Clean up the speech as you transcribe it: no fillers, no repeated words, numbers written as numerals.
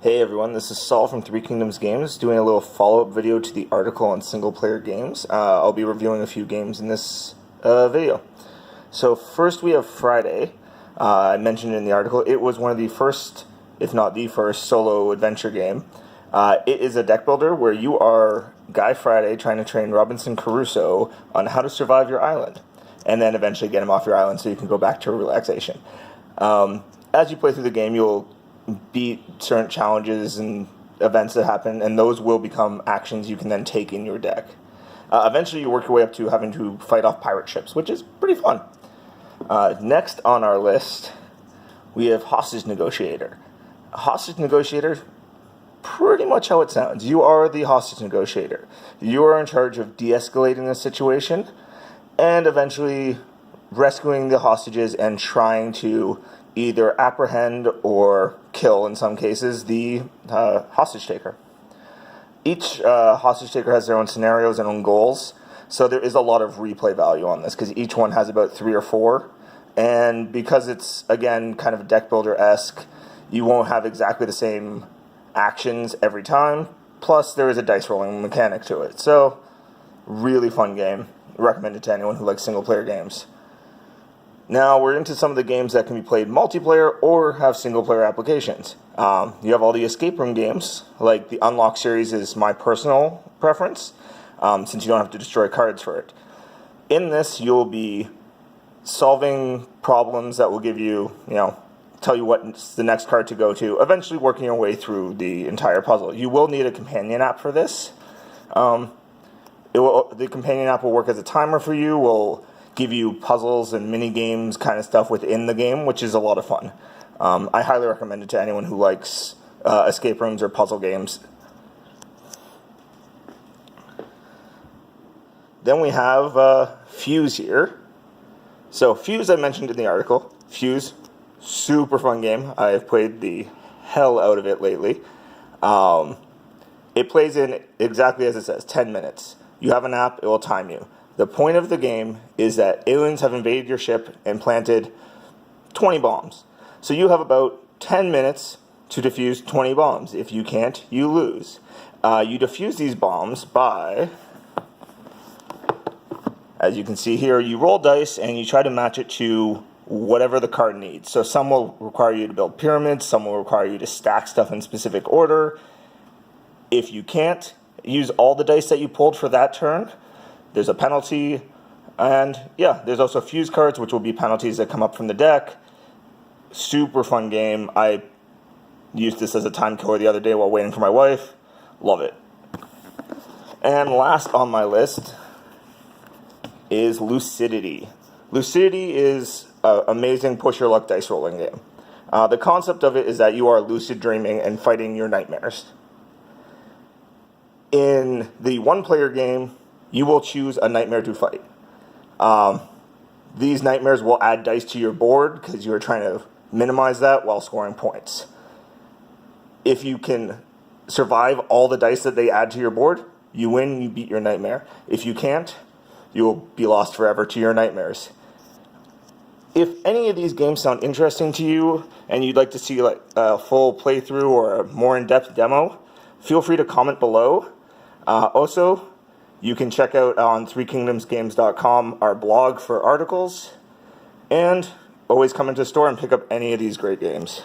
Hey everyone, this is Saul from Three Kingdoms Games doing a little follow-up video to the article on single-player games. I'll be reviewing a few games in this video. So first we have Friday. I mentioned in the article, it was one of the first, if not the first, solo adventure game. It is a deck builder where you are Guy Friday trying to train Robinson Crusoe on how to survive your island, and then eventually get him off your island so you can go back to relaxation. As you play through the game, you'll beat certain challenges and events that happen, and those will become actions you can then take in your deck. Eventually you work your way up to having to fight off pirate ships, which is pretty fun. Next on our list, we have Hostage Negotiator. Hostage Negotiator, pretty much how it sounds. You are the hostage negotiator. You are in charge of de-escalating the situation and eventually rescuing the hostages and trying to either apprehend or kill, in some cases, the hostage taker. Each hostage taker has their own scenarios and own goals, so there is a lot of replay value on this, because each one has about 3 or 4, and because it's, again, kind of deck builder-esque, you won't have exactly the same actions every time, plus there is a dice rolling mechanic to it. So, really fun game. Recommended to anyone who likes single-player games. Now we're into some of the games that can be played multiplayer or have single-player applications. You have all the escape room games, like the Unlock series is my personal preference, since you don't have to destroy cards for it. In this, you'll be solving problems that will give you, tell you what's the next card to go to, eventually working your way through the entire puzzle. You will need a companion app for this. The companion app will work as a timer for you, will give you puzzles and mini games kind of stuff within the game, which is a lot of fun. I highly recommend it to anyone who likes escape rooms or puzzle games. Then we have Fuse here. So Fuse I mentioned in the article. Fuse, super fun game. I've played the hell out of it lately. It plays in exactly as it says, 10 minutes. You have an app, it will time you. The point of the game is that aliens have invaded your ship and planted 20 bombs. So you have about 10 minutes to defuse 20 bombs. If you can't, you lose. You defuse these bombs by, as you can see here, you roll dice and you try to match it to whatever the card needs. So some will require you to build pyramids, some will require you to stack stuff in specific order. If you can't use all the dice that you pulled for that turn, there's a penalty, and yeah, there's also fuse cards, which will be penalties that come up from the deck. Super fun game. I used this as a time killer the other day while waiting for my wife. Love it. And last on my list is Lucidity. Lucidity is an amazing push-your-luck dice rolling game. The concept of it is that you are lucid dreaming and fighting your nightmares. In the one-player game, you will choose a nightmare to fight. These nightmares will add dice to your board because you're trying to minimize that while scoring points. If you can survive all the dice that they add to your board, you win, you beat your nightmare. If you can't, you will be lost forever to your nightmares. If any of these games sound interesting to you and you'd like to see like a full playthrough or a more in-depth demo, feel free to comment below. Also, you can check out on threekingdomsgames.com our blog for articles, and always come into the store and pick up any of these great games.